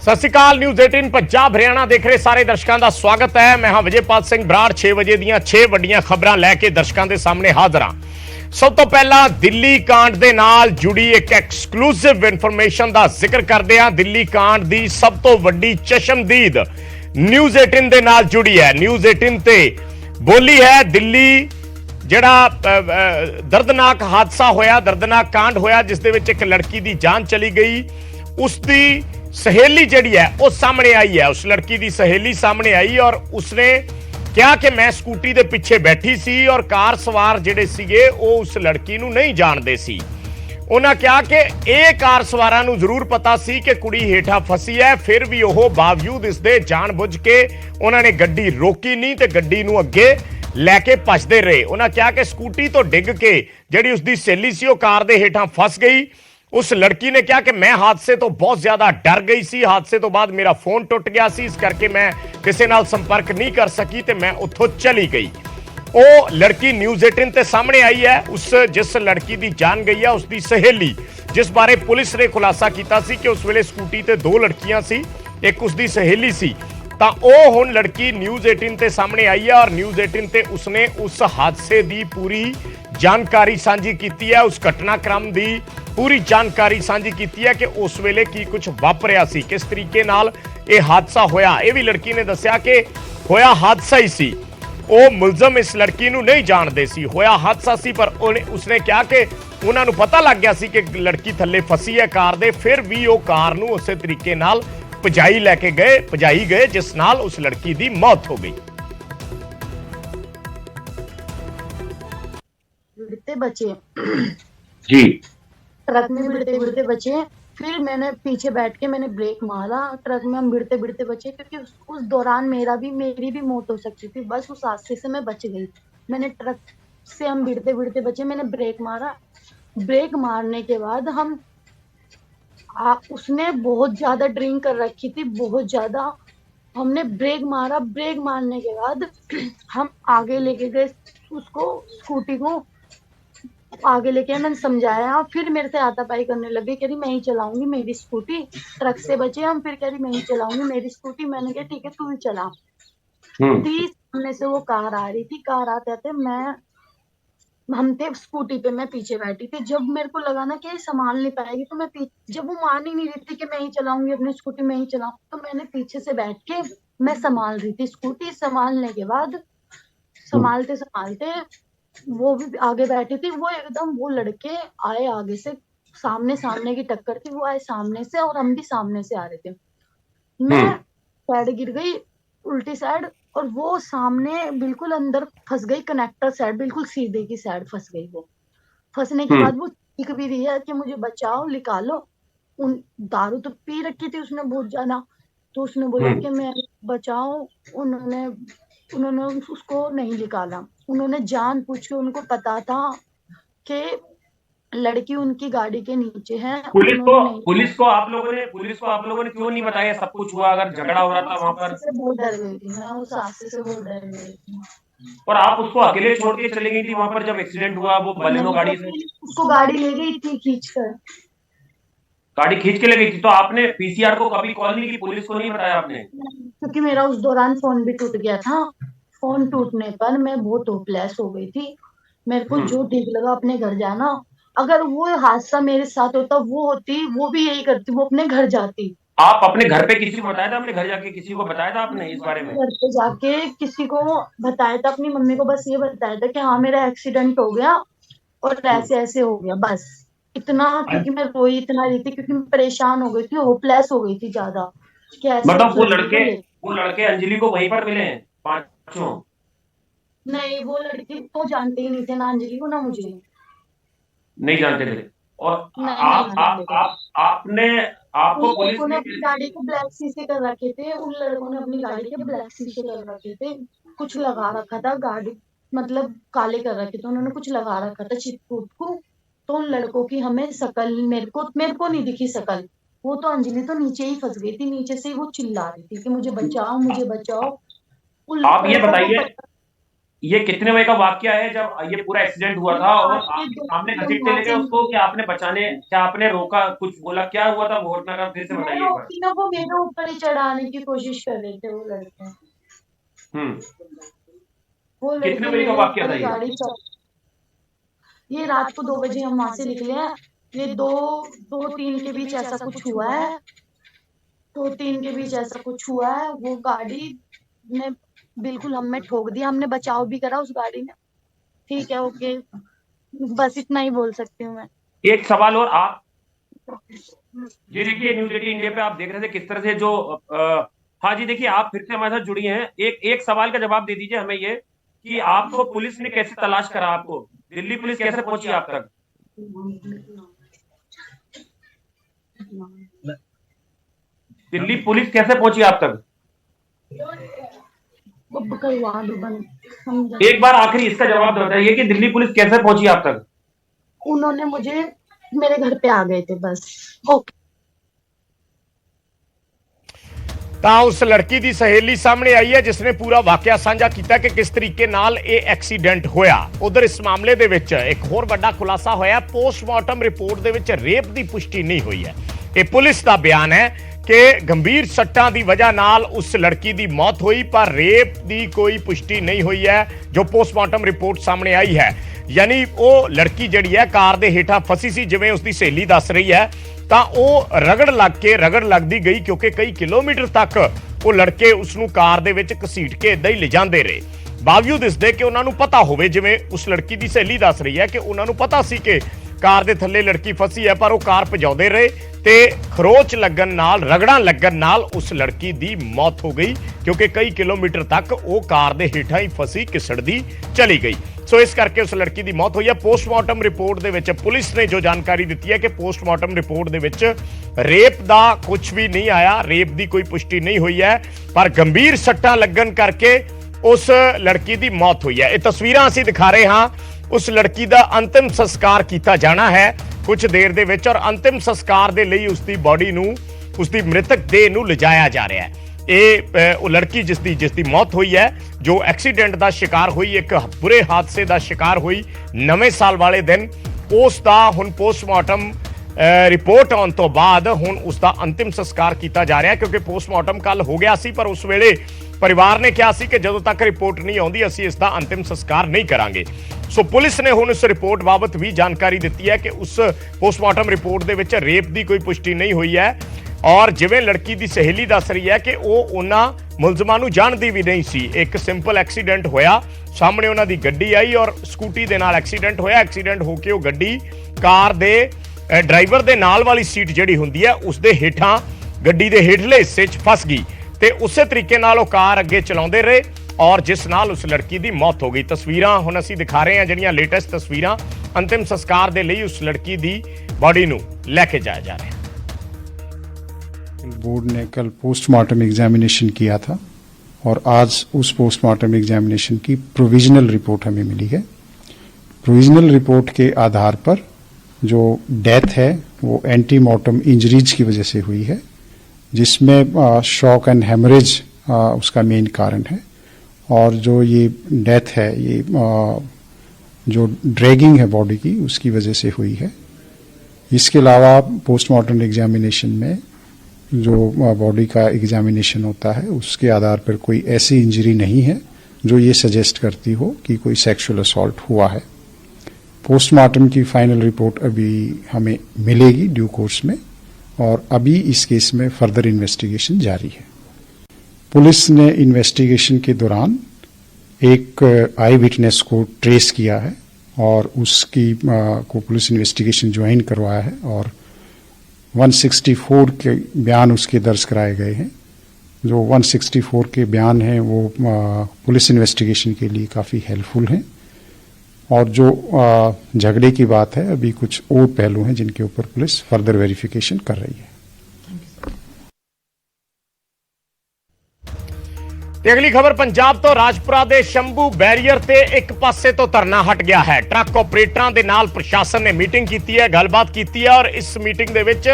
ਸਤਿ ਸ਼੍ਰੀ ਅਕਾਲ। ਨਿਊਜ਼ 18 ਪੰਜਾਬ ਹਰਿਆਣਾ ਦੇਖ ਰਹੇ ਸਾਰੇ ਦਰਸ਼ਕਾਂ ਦਾ ਸਵਾਗਤ ਹੈ। ਮੈਂ ਹਾਂ ਵਿਜੇਪਾਲ ਸਿੰਘ ਬਰਾੜ। 6 ਵਜੇ ਦੀਆਂ 6 ਵੱਡੀਆਂ ਖਬਰਾਂ ਲੈ ਕੇ ਦਰਸ਼ਕਾਂ ਦੇ ਸਾਹਮਣੇ ਹਾਜ਼ਰ ਹਾਂ। ਸਭ ਤੋਂ ਪਹਿਲਾਂ ਦਿੱਲੀ ਕਾਂਡ ਦੇ ਨਾਲ ਜੁੜੀ ਇੱਕ ਐਕਸਕਲੂਸਿਵ ਇਨਫੋਰਮੇਸ਼ਨ ਦਾ ਜ਼ਿਕਰ ਕਰਦੇ ਹਾਂ। ਦਿੱਲੀ ਕਾਂਡ ਦੀ ਸਭ ਤੋਂ ਵੱਡੀ ਚਸ਼ਮਦੀਦ ਨਿਊਜ਼ 18 ਦੇ ਨਾਲ ਜੁੜੀ ਹੈ। ਨਿਊਜ਼ 18 ਤੇ ਬੋਲੀ ਹੈ ਦਿੱਲੀ ਜਿਹੜਾ ਦਰਦਨਾਕ ਹਾਦਸਾ ਹੋਇਆ, ਦਰਦਨਾਕ ਕਾਂਡ ਹੋਇਆ ਜਿਸ ਦੇ ਵਿੱਚ ਇੱਕ ਲੜਕੀ ਦੀ ਜਾਨ ਚਲੀ ਗਈ। ਉਸ ਦੀ सहेली जी है वो सामने आई है। उस लड़की की सहेली सामने आई और उसने कहा कि मैं स्कूटी के पिछे बैठी सी और कार सवार जिहड़े सीगे वो उस लड़की नूं नहीं जानते सी। उन्होंने कहा कि ये कार सवारां नूं जरूर पता सी कि कुड़ी हेठा फसी है, फिर भी वो बावजूद इसके जानबुझ के उन्होंने गड्डी रोकी नहीं तो गड्डी नूं अगे लैके भजदे रहे। उन्होंने कहा कि स्कूटी तो डिग के जिहड़ी उसकी सहेली सी वो कार दे हेठां फस गई। उस लड़की ने कहा कि मैं हादसे तो बहुत ज्यादा डर गई सी, हादसे तो बाद मेरा फोन टुट गया सी, इस करके मैं किसी नाल संपर्क नहीं कर सकी ते मैं उत्थों चली गई। वो लड़की न्यूज़ 18 ते सामने आई है। उस जिस लड़की दी जान गई है उसकी सहेली, जिस बारे पुलिस ने खुलासा किया सी कि उस वेले स्कूटी ते 2 लड़कियां सी, एक उसकी सहेली सी। ਤਾਂ ਉਹ ਹੁਣ ਲੜਕੀ ਨਿਊਜ਼ 18 ਤੇ ਸਾਹਮਣੇ ਆਈ ਹੈ ਔਰ ਨਿਊਜ਼ 18 ਤੇ ਉਸਨੇ ਉਸ ਹਾਦਸੇ ਦੀ ਪੂਰੀ ਜਾਣਕਾਰੀ ਸਾਂਝੀ ਕੀਤੀ ਹੈ। ਉਸ ਘਟਨਾਕ੍ਰਮ ਦੀ ਪੂਰੀ ਜਾਣਕਾਰੀ ਸਾਂਝੀ ਕੀਤੀ ਹੈ ਕਿ ਉਸ ਵੇਲੇ ਕੀ ਕੁਝ ਵਾਪਰਿਆ ਸੀ, ਕਿਸ ਤਰੀਕੇ ਨਾਲ ਇਹ ਹਾਦਸਾ ਹੋਇਆ। ਇਹ ਵੀ ਲੜਕੀ ਨੇ ਦੱਸਿਆ ਕਿ ਹੋਇਆ ਹਾਦਸਾ ਹੀ ਸੀ। ਉਹ ਮੁਲਜ਼ਮ ਇਸ ਲੜਕੀ ਨੂੰ ਨਹੀਂ ਜਾਣਦੇ ਸੀ, ਹੋਇਆ ਹਾਦਸਾ ਸੀ। ਪਰ ਉਸਨੇ ਕਿਹਾ ਕਿ ਉਹਨਾਂ ਨੂੰ ਪਤਾ ਲੱਗ ਗਿਆ ਸੀ ਕਿ ਲੜਕੀ ਥੱਲੇ ਫਸੀ ਹੈ ਕਾਰ ਦੇ, ਫਿਰ ਵੀ ਉਹ ਕਾਰ ਨੂੰ ਉਸੇ ਤਰੀਕੇ ਨਾਲ ਭਜਾਈ ਗਏ जिस नाल उस लड़की दी मौत हो गई। भिड़ते बचे जी, ट्रक में भिड़ते बचे। फिर मैंने पीछे बैठ के मैंने ब्रेक मारा, ट्रक में हम भिड़ते बचे क्योंकि उस दौरान मेरी भी मौत हो सकती थी। बस उस हादसे से मैं बच गई। मैंने ट्रक से हम भिड़ते बचे, मैंने ब्रेक मारा। ब्रेक मारने के बाद उसने बहुत ज्यादा ड्रिंक कर रखी थी, बहुत ज्यादा। हमने ब्रेक मारा, ब्रेक मारने के बाद हम आगे लेके गए उसको, स्कूटी को आगे लेके मैंने समझाया। फिर मेरे से हाथापाई करने लगी, कह रही मैं ही चलाऊंगी मेरी स्कूटी। ट्रक से बचे हम, फिर कह रही मैं ही चलाऊंगी मेरी स्कूटी। मैंने कहा ठीक है तू ही चला। सामने से वो कार आ रही थी, कार आते आते हम थे स्कूटी पे, मैं पीछे बैठी थी। जब मेरे को लगा ना कि संभाल नहीं पाएगी तो मैं जब वो मान ही नहीं रही थी कि मैं ही चलाऊंगी अपनी स्कूटी, मैं ही चलाऊं, तो मैंने पीछे से बैठ के मैं संभाल रही थी स्कूटी। संभालने के बाद संभालते वो भी आगे बैठी थी। वो एकदम वो लड़के आए आगे से, सामने की टक्कर थी, वो आए सामने से और हम भी सामने से आ रहे थे। मैं साइड गिर गई उल्टी साइड और वो सामने बिल्कुल अंदर फंस गई, कनेक्टर साइड बिल्कुल सीधे की साइड फंस गई। वो फंसने के बाद वो चीख भी रही है कि मुझे बचाओ, निकालो। उन दारू तो पी रखी थी उसने बहुत ज्यादा, तो उसने बोला कि मैं बचाओ। उन्होंने उसको नहीं निकाला। उन्होंने जान पूछ के, उनको पता था कि लड़की उनकी गाड़ी के नीचे है। पुलिस को आप लोगों ने क्यों नहीं बताया सब कुछ हुआ? अगर झगड़ा हो रहा था वहां पर, बहुत डर गई थी मैं, उस हादसे से बहुत डर गई थी। और आप उसको अकेले छोड़ के चली गई थी वहां पर जब एक्सीडेंट हुआ? वो बलेनो गाड़ी से उसको गाड़ी ले गई थी गाड़ी खींच के ले गई थी। तो आपने पीसीआर को कभी कॉल नहीं की? पुलिस को नहीं बताया आपने? क्योंकि मेरा उस दौरान फोन भी टूट गया था। फोन टूटने पर मैं बहुत होपलेस हो गई थी। मेरे को जो ठीक लगा अपने घर जाना। अगर वो हादसा मेरे साथ होता, वो होती, वो भी यही करती, वो अपने घर जाती। आप अपने घर पे किसी को बताया था? अपने घर जाके किसी को बताया था आपने इस बारे में? घर पे जाके किसी को बताया था, अपनी मम्मी को बस ये बताया था कि हाँ मेरा एक्सीडेंट हो गया और ऐसे हो गया, बस इतना। क्योंकि मैं रोई इतना रही थी, क्योंकि मैं परेशान हो गई थी, होपलेस हो गई थी ज्यादा। मतलब वो लड़के अंजलि को वहीं पर मिले हैं पांचों? नहीं, वो लड़की तो जानते ही नहीं थे, ना अंजलि को ना मुझे नहीं जानते थे। और आपको पुलिस ने अपनी गाड़ी के ब्लैक शीशे कर रखे थे। उन लड़कों ने अपनी गाड़ी के ब्लैक शीशे कर रखे थे, कुछ लगा रखा था गाड़ी, मतलब काले कर रखे थे उन्होंने, कुछ लगा रखा था चिटकूट को। तो उन लड़कों की हमें शकल मेरे को नहीं दिखी शकल। वो तो अंजलि तो नीचे ही फंस गई थी, नीचे से वो चिल्ला रही थी कि मुझे बचाओ मुझे बचाओ। आप ये बताइए, ये कितने बजे का वाकया है जब ये पूरा एक्सीडेंट हुआ था, और आपने घसीटते लेके उसको, क्या आपने बचाने, क्या आपने रोका, कुछ बोला, क्या हुआ था वो घटना का फिर से बताइए एक बार। वो मेरे ऊपर ही चढ़ाने की कोशिश कर रहे थे वो लड़के। वो कितने लड़के बजे का मेरे वाकया ऊपर था ही ये? गाड़ी ये रात को 2 बजे हम वहां से निकले हैं। ये दो तीन के बीच ऐसा कुछ हुआ है। 2-3 के बीच ऐसा कुछ हुआ है। वो गाड़ी ने बिल्कुल हमें ठोक दिया। हमने बचाव भी करा उस गाड़ी ने। ठीक है, ओके, बस इतना ही बोल सकती हूँ मैं। एक सवाल और, आप जी देखिए न्यूज 18 इंडिया पे आप देख रहे थे किस तरह से जो हाँ जी देखिए, आप फिर से हमारे साथ जुड़ी हैं। एक एक सवाल का जवाब दे दीजिए हमें, ये कि आपको पुलिस ने कैसे तलाश करा, आपको दिल्ली पुलिस कैसे पहुंची आप तक? दिल्ली पुलिस कैसे पहुंची आप तक? एक बार आखिरी इसका जवाब बताइए कि दिल्ली पुलिस कैसे पहुंची आप तक? उन्होंने मुझे मेरे घर पे आ गए थे बस। ओके। ਤਾਂ ਉਸ ਲੜਕੀ ਦੀ ਸਹੇਲੀ ਸਾਹਮਣੇ ਆਈ ਹੈ ਜਿਸ ਨੇ ਪੂਰਾ ਵਾਕਿਆ ਸਾਂਝਾ ਕੀਤਾ ਕਿ ਕਿਸ ਤਰੀਕੇ ਨਾਲ ਇਹ ਐਕਸੀਡੈਂਟ ਹੋਇਆ। ਉਧਰ ਇਸ ਮਾਮਲੇ ਦੇ ਵਿੱਚ ਇੱਕ ਹੋਰ ਵੱਡਾ ਖੁਲਾਸਾ ਹੋਇਆ। ਪੋਸਟਮਾਰਟਮ ਰਿਪੋਰਟ ਦੇ ਵਿੱਚ ਰੇਪ ਦੀ ਪੁਸ਼ਟੀ ਨਹੀਂ ਹੋਈ ਹੈ। ਇਹ ਪੁਲਿਸ ਦਾ ਬਿਆਨ ਹੈ ਕਿ ਗੰਭੀਰ ਸੱਟਾਂ ਦੀ ਵਜ੍ਹਾ ਨਾਲ ਉਸ ਲੜਕੀ ਦੀ ਮੌਤ ਹੋਈ, ਪਰ ਰੇਪ ਦੀ ਕੋਈ ਪੁਸ਼ਟੀ ਨਹੀਂ ਹੋਈ ਹੈ ਜੋ ਪੋਸਟਮਾਰਟਮ ਰਿਪੋਰਟ ਸਾਹਮਣੇ ਆਈ ਹੈ। ਯਾਨੀ ਉਹ ਲੜਕੀ ਜਿਹੜੀ ਹੈ ਕਾਰ ਦੇ ਹੇਠਾਂ ਫਸੀ ਸੀ, ਜਿਵੇਂ ਉਸ ਦੀ ਸਹੇਲੀ ਦੱਸ ਰਹੀ ਹੈ, ਤਾਂ ਉਹ ਰਗੜ ਲੱਗਦੀ ਗਈ ਕਿਉਂਕਿ ਕਈ ਕਿਲੋਮੀਟਰ ਤੱਕ ਉਹ ਲੜਕੇ ਉਸ ਨੂੰ ਕਾਰ ਦੇ ਵਿੱਚ ਘਸੀਟ ਕੇ ਇਦਾਂ ਹੀ ਲਿਜਾਂਦੇ ਰਹੇ। ਬਾਵਜੂਦ ਇਸ ਦੇ ਕਿ ਉਹਨਾਂ ਨੂੰ ਪਤਾ ਹੋਵੇ, ਜਿਵੇਂ ਉਸ ਲੜਕੀ ਦੀ ਸਹੇਲੀ ਦੱਸ ਰਹੀ ਹੈ ਕਿ ਉਹਨਾਂ ਨੂੰ ਪਤਾ ਸੀ ਕਿ ਕਾਰ ਦੇ ਥੱਲੇ ਲੜਕੀ ਫਸੀ ਹੈ, ਪਰ ਉਹ ਕਾਰ ਭਜਾਉਂਦੇ ਰਹੇ ਤੇ ਖਰੋਚ ਲੱਗਣ ਨਾਲ, ਰਗੜਾਂ ਲੱਗਣ ਨਾਲ ਉਸ ਲੜਕੀ ਦੀ ਮੌਤ ਹੋ ਗਈ ਕਿਉਂਕਿ ਕਈ ਕਿਲੋਮੀਟਰ ਤੱਕ ਉਹ ਕਾਰ ਦੇ ਹੇਠਾਂ ਹੀ ਫਸੀ ਘਿਸੜਦੀ ਚਲੀ ਗਈ। ਸੋ ਇਸ ਕਰਕੇ ਉਸ ਲੜਕੀ ਦੀ ਮੌਤ ਹੋਈ ਹੈ। ਪੋਸਟਮਾਰਟਮ ਰਿਪੋਰਟ ਦੇ ਵਿੱਚ ਪੁਲਿਸ ਨੇ ਜੋ ਜਾਣਕਾਰੀ ਦਿੱਤੀ ਹੈ ਕਿ ਪੋਸਟਮਾਰਟਮ ਰਿਪੋਰਟ ਦੇ ਵਿੱਚ ਰੇਪ ਦਾ ਕੁਝ ਵੀ ਨਹੀਂ ਆਇਆ, ਰੇਪ ਦੀ ਕੋਈ ਪੁਸ਼ਟੀ ਨਹੀਂ ਹੋਈ ਹੈ, ਪਰ ਗੰਭੀਰ ਸੱਟਾਂ ਲੱਗਣ ਕਰਕੇ ਉਸ ਲੜਕੀ ਦੀ ਮੌਤ ਹੋਈ ਹੈ। ਇਹ ਤਸਵੀਰਾਂ ਅਸੀਂ ਦਿਖਾ ਰਹੇ ਹਾਂ। ਉਸ ਲੜਕੀ ਦਾ ਅੰਤਿਮ ਸੰਸਕਾਰ ਕੀਤਾ ਜਾਣਾ ਹੈ ਕੁਝ ਦੇਰ ਦੇ ਵਿੱਚ, ਔਰ ਅੰਤਿਮ ਸੰਸਕਾਰ ਦੇ ਲਈ ਉਸ ਦੀ ਬਾਡੀ ਨੂੰ, ਉਸ ਦੀ ਮ੍ਰਿਤਕ ਦੇਹ ਨੂੰ ਲਿਜਾਇਆ ਜਾ ਰਿਹਾ ਹੈ। ਇਹ ਉਹ ਲੜਕੀ ਜਿਸ ਦੀ ਮੌਤ ਹੋਈ ਹੈ, ਜੋ ਐਕਸੀਡੈਂਟ ਦਾ ਸ਼ਿਕਾਰ ਹੋਈ, ਇੱਕ ਬੁਰੇ ਹਾਦਸੇ ਦਾ ਸ਼ਿਕਾਰ ਹੋਈ ਨਵੇਂ ਸਾਲ ਵਾਲੇ ਦਿਨ, ਉਸ ਦਾ ਹੁਣ ਪੋਸਟਮਾਰਟਮ ਰਿਪੋਰਟ ਆਉਣ ਤੋਂ ਬਾਅਦ ਹੁਣ ਉਸ ਦਾ ਅੰਤਿਮ ਸੰਸਕਾਰ ਕੀਤਾ ਜਾ ਰਿਹਾ ਕਿਉਂਕਿ ਪੋਸਟਮਾਰਟਮ ਕੱਲ ਹੋ ਗਿਆ ਸੀ, ਪਰ ਉਸ ਵੇਲੇ ਪਰਿਵਾਰ ਨੇ ਕਿਹਾ ਸੀ ਕਿ ਜਦੋਂ ਤੱਕ ਰਿਪੋਰਟ ਨਹੀਂ ਆਉਂਦੀ ਅਸੀਂ ਇਸ ਦਾ ਅੰਤਿਮ ਸੰਸਕਾਰ ਨਹੀਂ ਕਰਾਂਗੇ। ਸੋ ਪੁਲਿਸ ਨੇ ਹੁਣ ਉਸ ਰਿਪੋਰਟ ਬਾਬਤ ਵੀ ਜਾਣਕਾਰੀ ਦਿੱਤੀ ਹੈ ਕਿ ਉਸ ਪੋਸਟਮਾਰਟਮ ਰਿਪੋਰਟ ਦੇ ਵਿੱਚ ਰੇਪ ਦੀ ਕੋਈ ਪੁਸ਼ਟੀ ਨਹੀਂ ਹੋਈ ਹੈ, ਔਰ ਜਿਵੇਂ ਲੜਕੀ ਦੀ ਸਹੇਲੀ ਦੱਸ ਰਹੀ ਹੈ ਕਿ ਉਹ ਉਹਨਾਂ ਮੁਲਜ਼ਮਾਂ ਨੂੰ ਜਾਣਦੀ ਵੀ ਨਹੀਂ ਸੀ। ਇੱਕ ਸਿੰਪਲ ਐਕਸੀਡੈਂਟ ਹੋਇਆ, ਸਾਹਮਣੇ ਉਹਨਾਂ ਦੀ ਗੱਡੀ ਆਈ ਔਰ ਸਕੂਟੀ ਦੇ ਨਾਲ ਐਕਸੀਡੈਂਟ ਹੋਇਆ। ਐਕਸੀਡੈਂਟ ਹੋ ਕੇ ਉਹ ਗੱਡੀ ਕਾਰ ਦੇ ਡਰਾਈਵਰ ਦੇ ਨਾਲ ਵਾਲੀ ਸੀਟ ਜਿਹੜੀ ਹੁੰਦੀ ਹੈ ਉਸ ਦੇ ਹੇਠਾਂ, ਗੱਡੀ ਦੇ ਹੇਠਲੇ ਹਿੱਸੇ 'ਚ ਫਸ ਗਈ ਤੇ ਉਸੇ ਤਰੀਕੇ ਨਾਲ ਉਹ ਕਾਰ ਅੱਗੇ ਚਲਾਉਂਦੇ ਰਹੇ ਔਰ ਜਿਸ ਨਾਲ ਉਸ ਲੜਕੀ ਦੀ ਮੌਤ ਹੋ ਗਈ। ਤਸਵੀਰਾਂ ਹੁਣ ਅਸੀਂ ਦਿਖਾ ਰਹੇ ਹਾਂ, ਜਿਹੜੀਆਂ ਲੇਟੈਸਟ ਤਸਵੀਰਾਂ। ਅੰਤਿਮ ਸੰਸਕਾਰ ਦੇ ਲਈ ਉਸ ਲੜਕੀ ਦੀ ਬਾਡੀ ਨੂੰ ਲੈ ਕੇ ਜਾਇਆ ਜਾ ਰਿਹਾ ਹੈ। बोर्ड ने कल पोस्टमार्टम एग्जामिनेशन किया था और आज उस पोस्टमार्टम एग्जामिनेशन की प्रोविजनल रिपोर्ट हमें मिली है। प्रोविजनल रिपोर्ट के आधार पर जो डेथ है वो एंटीमॉर्टम इंजरीज की वजह से हुई है, जिसमें शॉक एंड हेमरेज उसका मेन कारण है। और जो ये डेथ है ये जो ड्रैगिंग है बॉडी की उसकी वजह से हुई है। इसके अलावा पोस्टमार्टम एग्जामिनेशन में जो बॉडी का एग्जामिनेशन होता है उसके आधार पर कोई ऐसी इंजरी नहीं है जो ये सजेस्ट करती हो कि कोई सेक्सुअल असॉल्ट हुआ है। पोस्टमार्टम की फाइनल रिपोर्ट अभी हमें मिलेगी ड्यू कोर्स में और अभी इस केस में फर्दर इन्वेस्टिगेशन जारी है। पुलिस ने इन्वेस्टिगेशन के दौरान एक आई विटनेस को ट्रेस किया है और उसकी को पुलिस इन्वेस्टिगेशन ज्वाइन करवाया है और 164 के बयान उसके दर्ज कराए गए हैं। जो 164 के बयान हैं वो पुलिस इन्वेस्टिगेशन के लिए काफ़ी हेल्पफुल हैं। और जो झगड़े की बात है, अभी कुछ और पहलू हैं जिनके ऊपर पुलिस फर्दर वेरिफिकेशन कर रही है। ਤੇ ਅਗਲੀ ਖਬਰ ਪੰਜਾਬ ਤੋਂ। ਰਾਜਪੁਰਾ ਦੇ ਸ਼ੰਭੂ ਬੈਰੀਅਰ ਤੇ ਇੱਕ ਪਾਸੇ ਤੋਂ ਧਰਨਾ ਹਟ ਗਿਆ ਹੈ। ਟਰੱਕ ਆਪਰੇਟਰਾਂ ਦੇ ਨਾਲ ਪ੍ਰਸ਼ਾਸਨ ਨੇ ਮੀਟਿੰਗ ਕੀਤੀ ਹੈ, ਗੱਲਬਾਤ ਕੀਤੀ ਹੈ ਔਰ ਇਸ ਮੀਟਿੰਗ ਦੇ ਵਿੱਚ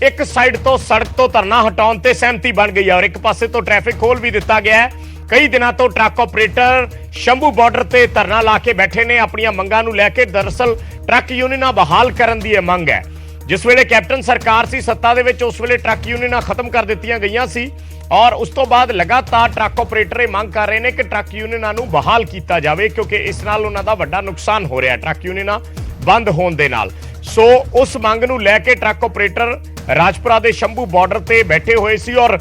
ਇੱਕ ਸਾਈਡ ਤੋਂ ਸੜਕ ਤੋਂ ਧਰਨਾ ਹਟਾਉਣ ਤੇ ਸਹਿਮਤੀ ਬਣ ਗਈ ਹੈ ਔਰ ਇੱਕ ਪਾਸੇ ਤੋਂ ਟ੍ਰੈਫਿਕ ਖੋਲ ਵੀ ਦਿੱਤਾ ਗਿਆ ਹੈ। ਕਈ ਦਿਨਾਂ ਤੋਂ ਟਰੱਕ ਆਪਰੇਟਰ ਸ਼ੰਭੂ ਬਾਰਡਰ ਤੇ ਧਰਨਾ ਲਾ ਕੇ ਬੈਠੇ ਨੇ ਆਪਣੀਆਂ ਮੰਗਾਂ ਨੂੰ ਲੈ ਕੇ। ਦਰਅਸਲ ਟਰੱਕ ਯੂਨੀਅਨਾਂ ਬਹਾਲ ਕਰਨ ਦੀ ਇਹ ਮੰਗ ਹੈ। ਜਿਸ ਵੇਲੇ ਕੈਪਟਨ ਸਰਕਾਰ ਸੀ ਸੱਤਾ ਦੇ ਵਿੱਚ, ਉਸ ਵੇਲੇ ਟਰੱਕ ਯੂਨੀਅਨਾਂ ਖਤਮ ਕਰ ਦਿੱਤੀਆਂ ਗਈਆਂ ਸੀ ਔਰ ਉਸ ਤੋਂ ਬਾਅਦ ਲਗਾਤਾਰ ਟਰੱਕ ਆਪਰੇਟਰ ਇਹ ਮੰਗ ਕਰ ਰਹੇ ਨੇ ਕਿ ਟਰੱਕ ਯੂਨੀਅਨਾਂ ਨੂੰ ਬਹਾਲ ਕੀਤਾ ਜਾਵੇ, ਕਿਉਂਕਿ ਇਸ ਨਾਲ ਉਹਨਾਂ ਦਾ ਵੱਡਾ ਨੁਕਸਾਨ ਹੋ ਰਿਹਾ ਟਰੱਕ ਯੂਨੀਅਨਾਂ ਬੰਦ ਹੋਣ ਦੇ ਨਾਲ। ਸੋ ਉਸ ਮੰਗ ਨੂੰ ਲੈ ਕੇ ਟਰੱਕ ਆਪਰੇਟਰ ਰਾਜਪੁਰਾ ਦੇ ਸ਼ੰਭੂ ਬਾਰਡਰ ਤੇ ਬੈਠੇ ਹੋਏ ਸੀ ਔਰ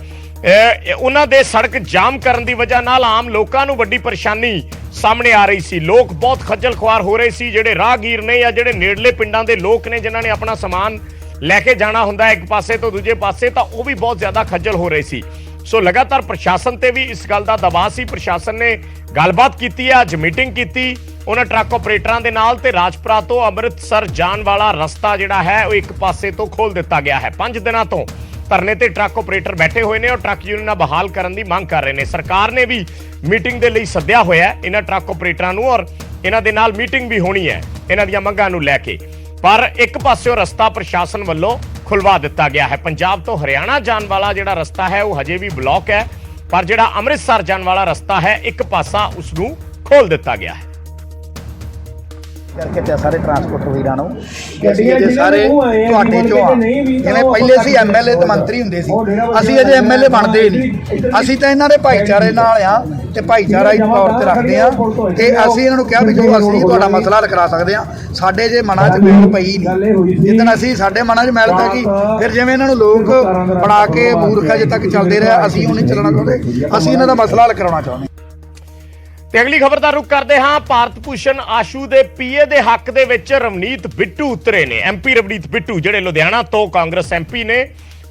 ਉਹਨਾਂ ਦੇ ਸੜਕ ਜਾਮ ਕਰਨ ਦੀ ਵਜ੍ਹਾ ਨਾਲ ਆਮ ਲੋਕਾਂ ਨੂੰ ਵੱਡੀ ਪਰੇਸ਼ਾਨੀ ਸਾਹਮਣੇ ਆ ਰਹੀ ਸੀ। ਲੋਕ ਬਹੁਤ ਖੱਜਲ ਖੁਆਰ ਹੋ ਰਹੇ ਸੀ, ਜਿਹੜੇ ਰਾਹਗੀਰ ਨੇ ਜਾਂ ਜਿਹੜੇ ਨੇੜਲੇ ਪਿੰਡਾਂ ਦੇ ਲੋਕ ਨੇ ਜਿਨ੍ਹਾਂ ਨੇ ਆਪਣਾ ਸਮਾਨ ਲੈ ਕੇ ਜਾਣਾ ਹੁੰਦਾ ਇੱਕ ਪਾਸੇ ਤੋਂ ਦੂਜੇ ਪਾਸੇ, ਤਾਂ ਉਹ ਵੀ ਬਹੁਤ ਜ਼ਿਆਦਾ ਖੱਜਲ ਹੋ ਰਹੇ ਸੀ। ਸੋ ਲਗਾਤਾਰ ਪ੍ਰਸ਼ਾਸਨ ਤੇ ਵੀ ਇਸ ਗੱਲ ਦਾ ਦਬਾਅ ਸੀ। ਪ੍ਰਸ਼ਾਸਨ ਨੇ ਗੱਲਬਾਤ ਕੀਤੀ ਹੈ, ਅੱਜ ਮੀਟਿੰਗ ਕੀਤੀ ਉਹਨਾਂ ਟਰੱਕ ਆਪਰੇਟਰਾਂ ਦੇ ਨਾਲ ਤੇ ਰਾਜਪੁਰਾ ਤੋਂ ਅੰਮ੍ਰਿਤਸਰ ਜਾਣ ਵਾਲਾ ਰਸਤਾ ਜਿਹੜਾ ਹੈ ਉਹ ਇੱਕ ਪਾਸੇ ਤੋਂ ਖੋਲ ਦਿੱਤਾ ਗਿਆ ਹੈ। 5 ਦਿਨਾਂ ਤੋਂ ਧਰਨੇ ਤੇ ਟਰੱਕ ਆਪਰੇਟਰ ਬੈਠੇ ਹੋਏ ਨੇ ਔਰ ਟਰੱਕ ਯੂਨੀਅਨਾਂ ਬਹਾਲ ਕਰਨ ਦੀ ਮੰਗ ਕਰ ਰਹੇ ਨੇ। ਸਰਕਾਰ ਨੇ ਵੀ ਮੀਟਿੰਗ ਦੇ ਲਈ ਸੱਦਿਆ ਹੋਇਆ ਇਹਨਾਂ ਟਰੱਕ ਆਪਰੇਟਰਾਂ ਨੂੰ ਔਰ ਇਹਨਾਂ ਦੇ ਨਾਲ ਮੀਟਿੰਗ ਵੀ ਹੋਣੀ ਹੈ ਇਹਨਾਂ ਦੀਆਂ ਮੰਗਾਂ ਨੂੰ ਲੈ ਕੇ। ਪਰ ਇੱਕ ਪਾਸਿਓਂ ਰਸਤਾ ਪ੍ਰਸ਼ਾਸਨ ਵੱਲੋਂ ਖੁਲਵਾ ਦਿੱਤਾ ਗਿਆ ਹੈ। ਪੰਜਾਬ ਤੋਂ ਹਰਿਆਣਾ ਜਾਣ ਵਾਲਾ ਜਿਹੜਾ ਰਸਤਾ ਹੈ ਉਹ ਹਜੇ ਵੀ ਬਲੌਕ ਹੈ, ਪਰ ਜਿਹੜਾ ਅੰਮ੍ਰਿਤਸਰ ਜਾਣ ਵਾਲਾ ਰਸਤਾ ਹੈ ਇੱਕ ਪਾਸਾ ਉਸ ਨੂੰ ਖੋਲ ਦਿੱਤਾ ਗਿਆ ਹੈ। ਕਰਕੇ ਤੇ ਸਾਰੇ ਟਰਾਂਸਪੋਰਟਰ ਵੀਰਾਂ ਨੂੰ ਕਿ ਅਸੀਂ ਅਜੇ ਸਾਰੇ ਤੁਹਾਡੇ ਚੋਂ ਆ। ਜਿਵੇਂ ਪਹਿਲੇ ਸੀ ਐਮਐਲਏ ਤੇ ਮੰਤਰੀ ਹੁੰਦੇ ਸੀ, ਅਸੀਂ ਅਜੇ ਐਮਐਲਏ ਬਣਦੇ ਹੀ ਨਹੀਂ। ਅਸੀਂ ਤਾਂ ਇਹਨਾਂ ਦੇ ਭਾਈਚਾਰੇ ਨਾਲ ਆ ਤੇ ਭਾਈਚਾਰਾ ਤੌਰ ਤੇ ਰੱਖਦੇ ਆ ਤੇ ਅਸੀਂ ਇਹਨਾਂ ਨੂੰ ਕਿਹਾ ਵੀ ਜੋ ਅਸੀਂ ਤੁਹਾਡਾ ਮਸਲਾ ਹੱਲ ਕਰਾ ਸਕਦੇ ਆ। ਸਾਡੇ ਜੇ ਮਨਾਂ 'ਚ ਮੈਲ ਪਈ ਨਹੀਂ, ਜਿੱਦਣ ਅਸੀਂ ਸਾਡੇ ਮਨਾਂ 'ਚ ਮੈਲ ਪੈ ਗਈ ਫਿਰ ਜਿਵੇਂ ਇਹਨਾਂ ਨੂੰ ਲੋਕ ਬਣਾ ਕੇ ਮੂਰਖ ਅਜੇ ਤੱਕ ਚੱਲਦੇ ਰਹੇ, ਅਸੀਂ ਉਹ ਨਹੀਂ ਚੱਲਣਾ ਚਾਹੁੰਦੇ। ਅਸੀਂ ਇਹਨਾਂ ਦਾ ਮਸਲਾ ਹੱਲ ਕਰਾਉਣਾ ਚਾਹੁੰਦੇ। ਤੇ ਅਗਲੀ ਖਬਰ ਦਾ ਰੁਖ ਕਰਦੇ ਹਾਂ। ਭਾਰਤ ਭੂਸ਼ਣ ਆਸ਼ੂ ਦੇ ਪੀਏ ਦੇ ਹੱਕ ਦੇ ਵਿੱਚ ਰਵਨੀਤ ਬਿੱਟੂ ਉਤਰੇ ਨੇ। ਐਮਪੀ ਰਵਨੀਤ ਬਿੱਟੂ ਜਿਹੜੇ ਲੁਧਿਆਣਾ ਤੋਂ ਕਾਂਗਰਸ ਐਮਪੀ ਨੇ,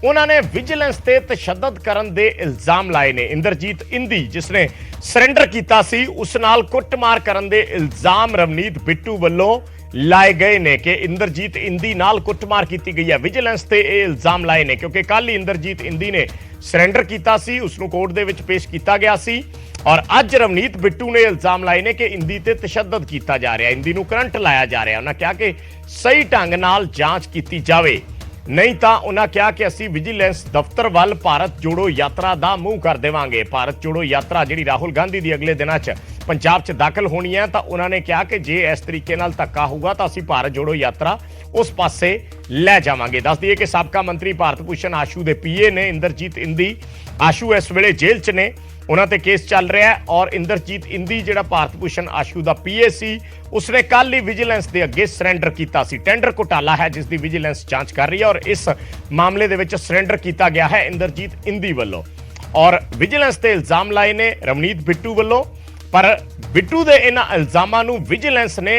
ਉਹਨਾਂ ਨੇ ਵਿਜੀਲੈਂਸ ਤੇ ਤਸ਼ੱਦਦ ਕਰਨ ਦੇ ਇਲਜ਼ਾਮ ਲਾਏ ਨੇ। ਇੰਦਰਜੀਤ ਇੰਦੀ ਜਿਸ ਨੇ ਸਰੈਂਡਰ ਕੀਤਾ ਸੀ ਉਸ ਨਾਲ ਕੁੱਟਮਾਰ ਕਰਨ ਦੇ ਇਲਜ਼ਾਮ ਰਵਨੀਤ ਬਿੱਟੂ ਵੱਲੋਂ ਲਾਏ ਗਏ ਨੇ ਕਿ ਇੰਦਰਜੀਤ ਇੰਦੀ ਨਾਲ ਕੁੱਟਮਾਰ ਕੀਤੀ ਗਈ ਹੈ। ਵਿਜੀਲੈਂਸ ਤੇ ਇਹ ਇਲਜ਼ਾਮ ਲਾਏ ਨੇ ਕਿਉਂਕਿ ਕੱਲ ਹੀ ਇੰਦਰਜੀਤ ਇੰਦੀ ਨੇ ਸਰੈਂਡਰ ਕੀਤਾ ਸੀ, ਉਸ ਨੂੰ ਕੋਰਟ ਦੇ ਵਿੱਚ ਪੇਸ਼ ਕੀਤਾ ਗਿਆ ਸੀ ਔਰ ਅੱਜ ਰਵਨੀਤ ਬਿੱਟੂ ਨੇ ਇਲਜ਼ਾਮ ਲਾਏ ਨੇ ਕਿ ਇੰਦੀ ਤੇ ਤਸ਼ੱਦਦ ਕੀਤਾ ਜਾ ਰਿਹਾ, ਇੰਦੀ ਨੂੰ ਕਰੰਟ ਲਾਇਆ ਜਾ ਰਿਹਾ। ਉਹਨਾਂ ਕਿਹਾ ਕਿ ਸਹੀ ਢੰਗ ਨਾਲ ਜਾਂਚ ਕੀਤੀ ਜਾਵੇ, ਨਹੀਂ ਤਾਂ ਉਹਨਾਂ ਕਿਹਾ ਕਿ ਅਸੀਂ ਵਿਜੀਲੈਂਸ ਦਫ਼ਤਰ ਵੱਲ ਭਾਰਤ ਜੋੜੋ ਯਾਤਰਾ ਦਾ ਮੂੰਹ ਕਰ ਦੇਵਾਂਗੇ। ਭਾਰਤ ਜੋੜੋ ਯਾਤਰਾ ਜਿਹੜੀ ਰਾਹੁਲ ਗਾਂਧੀ ਦੀ ਅਗਲੇ ਦਿਨਾਂ 'ਚ ਪੰਜਾਬ 'ਚ ਦਾਖਲ ਹੋਣੀ ਹੈ, ਤਾਂ ਉਹਨਾਂ ਨੇ ਕਿਹਾ ਕਿ ਜੇ ਇਸ ਤਰੀਕੇ ਨਾਲ ਧੱਕਾ ਹੋਊਗਾ ਤਾਂ ਅਸੀਂ ਭਾਰਤ ਜੋੜੋ ਯਾਤਰਾ ਉਸ ਪਾਸੇ ਲੈ ਜਾਵਾਂਗੇ। ਦੱਸ ਦਈਏ ਕਿ ਸਾਬਕਾ ਮੰਤਰੀ ਭਾਰਤ ਭੂਸ਼ਣ ਆਸ਼ੂ ਦੇ ਪੀਏ ਨੇ ਇੰਦਰਜੀਤ ਇੰਦੀ। ਆਸ਼ੂ ਇਸ ਵੇਲੇ ਜੇਲ੍ਹ 'ਚ ਨੇ, ਉਹਨਾਂ ਤੇ ਕੇਸ ਚੱਲ ਰਿਹਾ ਹੈ ਔਰ ਇੰਦਰਜੀਤ ਇੰਦੀ ਜਿਹੜਾ ਭਾਰਤ ਭੂਸ਼ਣ ਆਸ਼ੂ ਦਾ ਪੀਏ ਸੀ ਉਸਨੇ ਕੱਲ ਹੀ ਵਿਜੀਲੈਂਸ ਦੇ ਅੱਗੇ ਸਰੈਂਡਰ ਕੀਤਾ ਸੀ। ਟੈਂਡਰ ਘੁਟਾਲਾ ਹੈ ਜਿਸ ਦੀ ਵਿਜੀਲੈਂਸ ਜਾਂਚ ਕਰ ਰਹੀ ਹੈ ਔਰ ਇਸ ਮਾਮਲੇ ਦੇ ਵਿੱਚ ਸਰੈਂਡਰ ਕੀਤਾ ਗਿਆ ਹੈ ਇੰਦਰਜੀਤ ਇੰਦੀ ਵੱਲੋਂ ਔਰ ਵਿਜੀਲੈਂਸ ਤੇ ਇਲਜ਼ਾਮ ਲਾਏ ਨੇ ਰਵਨੀਤ ਬਿੱਟੂ ਵੱਲੋਂ। ਪਰ ਬਿੱਟੂ ਦੇ ਇਹਨਾਂ ਇਲਜ਼ਾਮਾਂ ਨੂੰ ਵਿਜੀਲੈਂਸ ਨੇ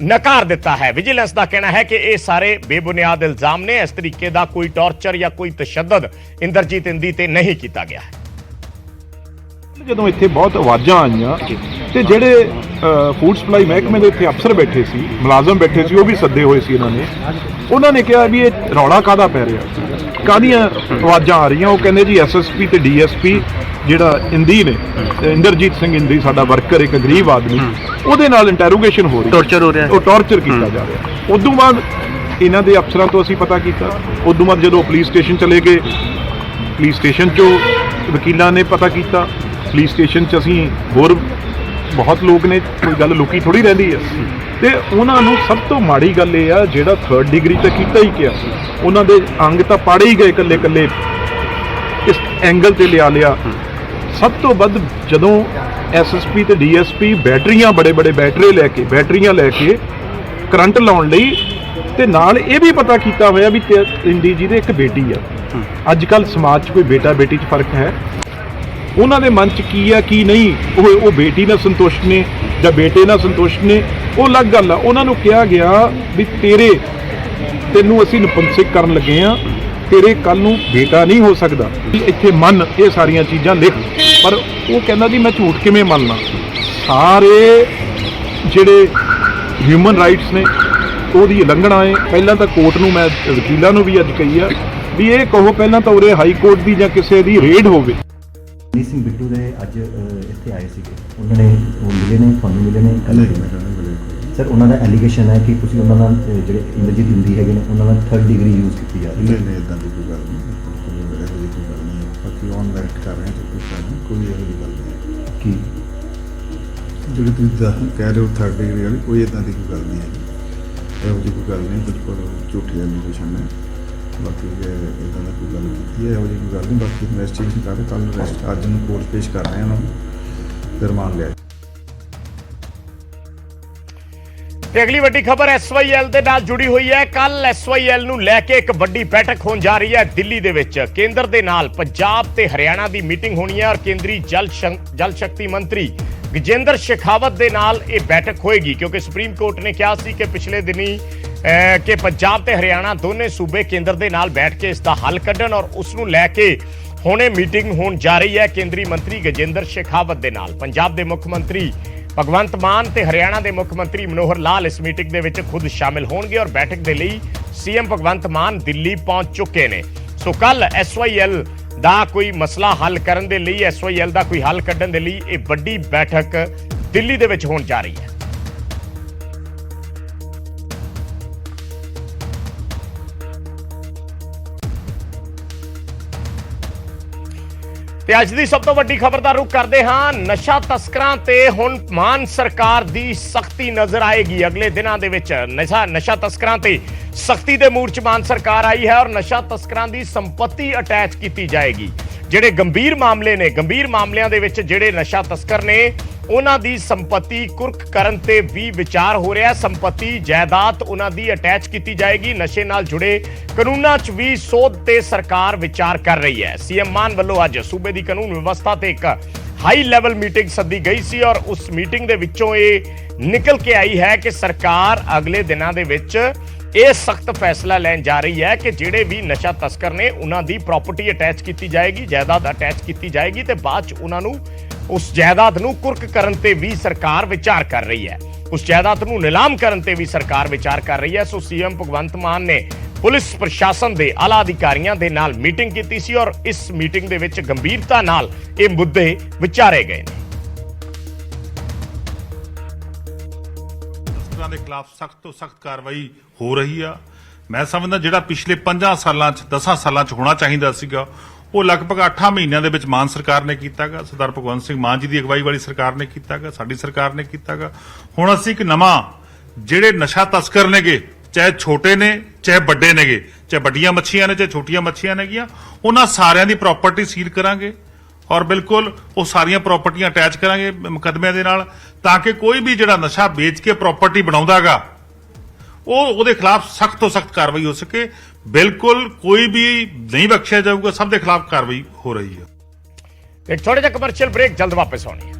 ਨਕਾਰ ਦਿੱਤਾ ਹੈ। ਵਿਜੀਲੈਂਸ ਦਾ ਕਹਿਣਾ ਹੈ ਕਿ ਇਹ ਸਾਰੇ ਬੇਬੁਨਿਆਦ ਇਲਜ਼ਾਮ ਨੇ, ਇਸ ਤਰੀਕੇ ਦਾ ਕੋਈ ਟਾਰਚਰ ਜਾਂ ਕੋਈ ਤਸ਼ੱਦਦ ਇੰਦਰਜੀਤ ਇੰਦੀ ਤੇ ਨਹੀਂ ਕੀਤਾ ਗਿਆ ਹੈ। ਜਦੋਂ ਇੱਥੇ ਬਹੁਤ ਆਵਾਜ਼ਾਂ ਆਈਆਂ ਤੇ ਜਿਹੜੇ ਫੂਡ ਸਪਲਾਈ ਮਹਿਕਮੇ ਦੇ ਇੱਥੇ ਅਫਸਰ ਬੈਠੇ ਸੀ, ਮੁਲਾਜ਼ਮ ਬੈਠੇ ਸੀ, ਉਹ ਵੀ ਸੱਦੇ ਹੋਏ ਸੀ ਇਹਨਾਂ ਨੇ। ਉਹਨਾਂ ਨੇ ਕਿਹਾ ਵੀ ਇਹ ਰੌਲਾ ਕਾਹਦਾ ਪੈ ਰਿਹਾ, ਕਾਹਦੀਆਂ ਆਵਾਜ਼ਾਂ ਆ ਰਹੀਆਂ। ਉਹ ਕਹਿੰਦੇ ਜੀ ਐਸਐਸਪੀ ਤੇ ਡੀਐਸਪੀ ਜਿਹੜਾ ਇੰਦੀ ਨੇ, ਇੰਦਰਜੀਤ ਸਿੰਘ ਇੰਦੀ ਸਾਡਾ ਵਰਕਰ, ਇੱਕ ਗਰੀਬ ਆਦਮੀ, ਉਹਦੇ ਨਾਲ ਇੰਟਰੋਗੇਸ਼ਨ ਹੋ ਰਹੀ, ਟੌਰਚਰ ਹੋ ਰਿਹਾ, ਉਹ ਟੌਰਚਰ ਕੀਤਾ ਜਾ ਰਿਹਾ। ਉਦੋਂ ਬਾਅਦ ਇਹਨਾਂ ਦੇ ਅਫਸਰਾਂ ਤੋਂ ਅਸੀਂ ਪਤਾ ਕੀਤਾ। ਉਦੋਂ ਬਾਅਦ ਜਦੋਂ ਪੁਲਿਸ ਸਟੇਸ਼ਨ ਚਲੇ ਗਏ, ਪੁਲਿਸ ਸਟੇਸ਼ਨ 'ਚੋਂ ਵਕੀਲਾਂ ਨੇ ਪਤਾ ਕੀਤਾ। ਪੁਲਿਸ ਸਟੇਸ਼ਨ 'ਚ ਅਸੀਂ ਹੋਰ ਬਹੁਤ ਲੋਕ ਨੇ, ਕੋਈ ਗੱਲ ਲੁਕੀ ਥੋੜੀ ਰਹਿੰਦੀ ਹੈ। ਤੇ ਉਹਨਾਂ ਨੂੰ ਸਭ ਤੋਂ ਮਾੜੀ ਗੱਲ ਇਹ ਆ ਜਿਹੜਾ 3rd ਡਿਗਰੀ ਤੇ ਕੀਤਾ ਹੀ ਕਿਹਾ, ਉਹਨਾਂ ਦੇ ਅੰਗ ਤਾਂ ਪਾੜੇ ਹੀ ਗਏ ਇਕੱਲੇ ਇਕੱਲੇ, ਇਸ ਐਂਗਲ ਤੇ ਲਿਆ। ਸਭ ਤੋਂ ਵੱਧ ਜਦੋਂ ਐਸਐਸਪੀ ਤੇ ਡੀਐਸਪੀ ਬੈਟਰੀਆਂ, ਬੜੇ ਬੜੇ ਬੈਟਰੀਆਂ ਲੈ ਕੇ ਕਰੰਟ ਲਾਉਣ ਲਈ, ਤੇ ਨਾਲ ਇਹ ਵੀ ਪਤਾ ਕੀਤਾ ਹੋਇਆ ਵੀ ਇੰਦੀ ਜੀ ਦੇ ਇੱਕ ਬੇਟੀ ਆ। ਅੱਜ ਕੱਲ੍ਹ ਸਮਾਜ 'ਚ ਕੋਈ ਬੇਟਾ ਬੇਟੀ 'ਚ ਫਰਕ ਹੈ? ਉਹਨਾਂ ਦੇ ਮਨ 'ਚ ਕੀ ਆ ਕੀ ਨਹੀਂ, ਉਹ ਬੇਟੀ ਨਾਲ ਸੰਤੁਸ਼ਟ ਨੇ ਜਾਂ ਬੇਟੇ ਨਾਲ ਸੰਤੁਸ਼ਟ ਨੇ, ਉਹ ਅਲੱਗ ਗੱਲ ਆ। ਉਹਨਾਂ ਨੂੰ ਕਿਹਾ ਗਿਆ ਵੀ ਤੈਨੂੰ ਅਸੀਂ ਨਪੁੰਸਕ ਕਰਨ ਲੱਗੇ ਆ, ਤੇਰੇ ਕੱਲ ਨੂੰ ਬੇਟਾ ਨਹੀਂ ਹੋ ਸਕਦਾ, ਇੱਥੇ ਮੰਨ ਇਹ ਸਾਰੀਆਂ ਚੀਜ਼ਾਂ ਲਿਖ। ਪਰ ਉਹ ਕਹਿੰਦਾ ਜੀ ਮੈਂ ਝੂਠ ਕਿਵੇਂ ਮੰਨਣਾ। ਸਾਰੇ ਜਿਹੜੇ ਹਿਊਮਨ ਰਾਈਟਸ ਨੇ ਉਹਦੀ ਉਲੰਘਣਾ ਹੈ। ਪਹਿਲਾਂ ਤਾਂ ਕੋਰਟ ਨੂੰ, ਮੈਂ ਵਕੀਲਾਂ ਨੂੰ ਵੀ ਅੱਜ ਕਹੀ ਆ ਵੀ ਇਹ ਕਹੋ ਪਹਿਲਾਂ ਤਾਂ ਉਰੇ ਹਾਈ ਕੋਰਟ ਦੀ ਜਾਂ ਕਿਸੇ ਦੀ ਰੇਡ ਹੋਵੇ। ਰਵਨੀਤ ਸਿੰਘ ਬਿੱਟੂ ਦੇ ਅੱਜ ਇੱਥੇ ਆਏ ਸੀਗੇ, ਉਹਨਾਂ ਨੇ ਉਹ ਮਿਲੇ ਨੇ, ਤੁਹਾਨੂੰ ਮਿਲੇ ਨੇ? ਸਰ ਉਹਨਾਂ ਦਾ ਐਲੀਗੇਸ਼ਨ ਹੈ ਕਿ ਤੁਸੀਂ ਉਹਨਾਂ ਨਾਲ ਜਿਹੜੇ ਇੰਦਰਜੀਤ ਹਿੰਦੀ ਹੈਗੇ ਨੇ ਉਹਨਾਂ ਨਾਲ 3rd ਡਿਗਰੀ ਯੂਜ਼ ਕੀਤੀ ਜਾ ਰਹੀ ਹੈ। ਨਹੀਂ ਇਦਾਂ ਦੀ ਕੋਈ ਗੱਲ ਨਹੀਂ, ਇਹੋ ਜਿਹੀ ਕੋਈ ਗੱਲ ਨਹੀਂ ਹੈ। ਬਾਕੀ ਔਨ ਮੈਰਿਟ ਕਰ ਰਹੇ ਹਾਂ ਤੇ ਕੋਈ ਇਹੋ ਜਿਹੀ ਗੱਲ ਨਹੀਂ ਹੈ। ਕੀ ਜਿਹੜੀ ਤੁਸੀਂ ਕਹਿ ਰਹੇ ਹੋ 3rd ਡਿਗਰੀ ਵਾਲੀ, ਕੋਈ ਇਦਾਂ ਦੀ ਕੋਈ ਗੱਲ ਨਹੀਂ ਹੈ। ਇਹੋ ਜਿਹੀ ਕੋਈ ਗੱਲ ਨਹੀਂ, ਬਿਲਕੁਲ ਝੂਠੀ ਐਲੀਗੇਸ਼ਨ ਹੈ। ਬਾਕੀ ਜੇ ਇਦਾਂ ਦੀ ਕੋਈ ਗੱਲ ਕੀਤੀ ਹੈ, ਇਹੋ ਜਿਹੀ ਕੋਈ ਗੱਲ ਨਹੀਂ। ਬਾਕੀ ਇਨਵੈਸਟੀਗੇਸ਼ਨ ਕਰ ਰਹੇ, ਕੱਲ੍ਹ ਅਰੈਸਟ ਅੱਜ ਨੂੰ ਕੋਰਟ ਪੇਸ਼ ਕਰ ਰਹੇ ਹਾਂ ਉਹਨਾਂ ਨੂੰ, ਫਿਰ ਰਿਮਾਂਡ ਲਿਆ। ਤੇ ਅਗਲੀ ਵੱਡੀ ਖਬਰ ਐਸਵਾਈਐਲ ਦੇ ਨਾਲ ਜੁੜੀ ਹੋਈ ਹੈ। ਕੱਲ ਐਸਵਾਈਐਲ ਨੂੰ ਲੈ ਕੇ ਇੱਕ ਵੱਡੀ ਬੈਠਕ ਹੋਣ ਜਾ ਰਹੀ ਹੈ ਦਿੱਲੀ ਦੇ ਵਿੱਚ। ਕੇਂਦਰ ਦੇ ਨਾਲ ਪੰਜਾਬ ਤੇ ਹਰਿਆਣਾ ਦੀ ਮੀਟਿੰਗ ਹੋਣੀ ਹੈ ਔਰ ਕੇਂਦਰੀ ਜਲ ਸ਼ਕਤੀ ਮੰਤਰੀ ਗਜੇਂਦਰ ਸ਼ੇਖਾਵਤ ਦੇ ਨਾਲ ਇਹ ਬੈਠਕ ਹੋਏਗੀ, ਕਿਉਂਕਿ ਸੁਪਰੀਮ ਕੋਰਟ ਨੇ ਕਿਹਾ ਸੀ ਕਿ ਪਿਛਲੇ ਦਿਨੀ ਕਿ ਪੰਜਾਬ ਤੇ ਹਰਿਆਣਾ ਦੋਨੇ ਸੂਬੇ ਕੇਂਦਰ ਦੇ ਨਾਲ ਬੈਠ ਕੇ ਇਸ ਦਾ ਹੱਲ ਕੱਢਣ ਔਰ ਉਸ ਨੂੰ ਲੈ ਕੇ ਹੁਣੇ ਮੀਟਿੰਗ ਹੋਣ ਜਾ ਰਹੀ ਹੈ ਕੇਂਦਰੀ ਮੰਤਰੀ ਗਜੇਂਦਰ ਸ਼ੇਖਾਵਤ ਦੇ ਨਾਲ। ਪੰਜਾਬ ਦੇ ਮੁੱਖ ਮੰਤਰੀ ਭਗਵੰਤ ਮਾਨ ਤੇ ਹਰਿਆਣਾ ਦੇ ਮੁੱਖ ਮੰਤਰੀ ਮਨੋਹਰ ਲਾਲ ਇਸ ਮੀਟਿੰਗ ਦੇ ਵਿੱਚ ਖੁਦ ਸ਼ਾਮਿਲ ਹੋਣਗੇ ਔਰ ਬੈਠਕ ਦੇ ਲਈ ਸੀਐਮ ਭਗਵੰਤ ਮਾਨ ਦਿੱਲੀ ਪਹੁੰਚ ਚੁੱਕੇ ਨੇ। ਸੋ ਕੱਲ ਐਸਵਾਈਐਲ ਦਾ ਕੋਈ ਮਸਲਾ ਹੱਲ ਕਰਨ ਦੇ ਲਈ, ਐਸਵਾਈਐਲ ਦਾ ਕੋਈ ਹੱਲ ਕੱਢਣ ਦੇ ਲਈ ਇਹ ਵੱਡੀ ਬੈਠਕ ਦਿੱਲੀ ਦੇ ਵਿੱਚ ਹੋਣ ਜਾ ਰਹੀ ਹੈ। ਤੇ ਅੱਜ ਦੀ ਸਭ ਤੋਂ ਵੱਡੀ ਖਬਰ ਦਾ ਰੁਖ ਕਰਦੇ ਹਾਂ। ਨਸ਼ਾ ਤਸਕਰਾਂ ਤੇ ਹੁਣ ਮਾਨ ਸਰਕਾਰ ਦੀ ਸਖਤੀ ਨਜ਼ਰ ਆਏਗੀ। ਅਗਲੇ ਦਿਨਾਂ ਦੇ ਵਿੱਚ ਨਸ਼ਾ ਤਸਕਰਾਂ ਤੇ ਸਖਤੀ ਦੇ ਮੂਡ 'ਚ ਮਾਨ ਸਰਕਾਰ ਆਈ ਹੈ ਔਰ ਨਸ਼ਾ ਤਸਕਰਾਂ ਦੀ ਸੰਪत्ति ਅਟੈਚ ਕੀਤੀ ਜਾਏਗੀ। ਜਿਹੜੇ ਗੰਭੀਰ ਮਾਮਲੇ ਨੇ, ਗੰਭੀਰ ਮਾਮਲਿਆਂ ਦੇ ਵਿੱਚ ਜਿਹੜੇ ਨਸ਼ਾ ਤਸਕਰ ਨੇ ਉਹਨਾਂ ਦੀ ਸੰਪत्ति ਕੁਰਕ ਕਰਨ ਤੇ ਵੀ ਵਿਚਾਰ ਹੋ ਰਿਹਾ। ਸੰਪत्ति ਜਾਇਦਾਦ ਉਹਨਾਂ ਦੀ ਅਟੈਚ ਕੀਤੀ ਜਾਏਗੀ। ਨਸ਼ੇ ਨਾਲ ਜੁੜੇ ਕਾਨੂੰਨਾਂ 'ਚ ਵੀ ਸੋਧ ਤੇ ਸਰਕਾਰ ਵਿਚਾਰ ਕਰ ਰਹੀ ਹੈ। ਸੀਐਮ ਮਾਨ ਵੱਲੋਂ ਅੱਜ ਸੂਬੇ ਦੀ ਕਾਨੂੰਨ ਵਿਵਸਥਾ ਤੇ ਇੱਕ ਹਾਈ ਲੈਵਲ ਮੀਟਿੰਗ ਸੱਦੀ ਗਈ ਸੀ ਔਰ ਉਸ ਮੀਟਿੰਗ ਦੇ ਵਿੱਚੋਂ ਇਹ ਨਿਕਲ ਕੇ ਆਈ ਹੈ ਕਿ ਸਰਕਾਰ ਅਗਲੇ ਦਿਨਾਂ ਦੇ ਵਿੱਚ ਇਹ ਸਖਤ ਫੈਸਲਾ ਲੈਣ ਜਾ ਰਹੀ ਹੈ ਕਿ ਜਿਹੜੇ ਵੀ ਨਸ਼ਾ ਤਸਕਰ ਨੇ ਉਹਨਾਂ ਦੀ ਪ੍ਰਾਪਰਟੀ ਅਟੈਚ ਕੀਤੀ ਜਾਏਗੀ, ਜਾਇਦਾਦ ਅਟੈਚ ਕੀਤੀ ਜਾਏਗੀ ਤੇ ਬਾਅਦ 'ਚ ਉਹਨਾਂ ਨੂੰ ਉਸ ਜਾਇਦਾਦ ਨੂੰ ਕੁਰਕ ਕਰਨ ਤੇ ਵੀ ਸਰਕਾਰ ਵਿਚਾਰ ਕਰ ਰਹੀ ਹੈ। ਉਸ ਜਾਇਦਾਦ ਨੂੰ ਨਿਲਾਮ ਕਰਨ ਤੇ ਵੀ ਸਰਕਾਰ ਵਿਚਾਰ ਕਰ ਰਹੀ ਹੈ। ਸੋ ਸੀਐਮ ਭਗਵੰਤ ਮਾਨ ਨੇ ਪੁਲਿਸ ਪ੍ਰਸ਼ਾਸਨ ਦੇ ਆਲਾ ਅਧਿਕਾਰੀਆਂ ਦੇ ਨਾਲ ਮੀਟਿੰਗ ਕੀਤੀ ਸੀ ਔਰ ਇਸ ਮੀਟਿੰਗ ਦੇ ਵਿੱਚ ਗੰਭੀਰਤਾ ਨਾਲ ਇਹ ਮੁੱਦੇ ਵਿਚਾਰੇ ਗਏ ਨੇ। ਤਸਕਰਾਂ ਦੇ ਖਿਲਾਫ ਸਖਤ ਤੋਂ ਸਖਤ ਕਾਰਵਾਈ ਹੋ ਰਹੀ ਆ। ਮੈਂ ਸਮਝਦਾ ਜਿਹੜਾ ਪਿਛਲੇ 5 ਸਾਲਾਂ 'ਚ 10 ਸਾਲਾਂ 'ਚ ਹੋਣਾ ਚਾਹੀਦਾ ਸੀਗਾ ਉਹ ਲਗਭਗ 8 ਮਹੀਨਿਆਂ ਦੇ ਵਿੱਚ ਮਾਨ ਸਰਕਾਰ ਨੇ ਕੀਤਾਗਾ। ਸਰਦਾਰ ਭਗਵੰਤ ਸਿੰਘ ਮਾਨ ਜੀ ਦੀ ਅਗਵਾਈ ਵਾਲੀ ਸਰਕਾਰ ਨੇ ਕੀਤਾਗਾ, ਸਾਡੀ ਸਰਕਾਰ ਨੇ ਕੀਤਾਗਾ। ਹੁਣ ਅਸੀਂ ਇੱਕ ਨਵਾਂ ਜਿਹੜੇ ਨਸ਼ਾ ਤਸਕਰ ਨੇਗੇ, ਚਾਹੇ ਛੋਟੇ ਨੇ ਚਾਹੇ ਵੱਡੇ ਨੇਗੇ, ਚਾਹੇ ਵੱਡੀਆਂ ਮੱਛੀਆਂ ਨੇ ਚਾਹੇ ਛੋਟੀਆਂ ਮੱਛੀਆਂ ਨੇਗੀਆਂ, ਉਹਨਾਂ ਸਾਰਿਆਂ ਦੀ ਪ੍ਰਾਪਰਟੀ ਸੀਲ ਕਰਾਂਗੇ ਔਰ ਬਿਲਕੁਲ ਉਹ ਸਾਰੀਆਂ ਪ੍ਰਾਪਰਟੀਆਂ ਅਟੈਚ ਕਰਾਂਗੇ ਮੁਕੱਦਮਿਆਂ ਦੇ ਨਾਲ, ਤਾਂ ਕਿ ਕੋਈ ਵੀ ਜਿਹੜਾ ਨਸ਼ਾ ਵੇਚ ਕੇ ਪ੍ਰਾਪਰਟੀ ਬਣਾਉਂਦਾਗਾ ਉਹਦੇ ਖਿਲਾਫ ਸਖਤ ਤੋਂ ਸਖਤ ਕਾਰਵਾਈ ਹੋ ਸਕੇ। ਬਿਲਕੁਲ ਕੋਈ ਵੀ ਨਹੀਂ ਬਖਸ਼ਿਆ ਜਾਊਗਾ, ਸਭ ਦੇ ਖਿਲਾਫ ਕਾਰਵਾਈ ਹੋ ਰਹੀ ਹੈ। ਇੱਕ ਛੋਟੇ ਜਿਹਾ ਕਮਰਸ਼ੀਅਲ ਬ੍ਰੇਕ, ਜਲਦ ਵਾਪਸ ਆਉਣੀ ਹੈ।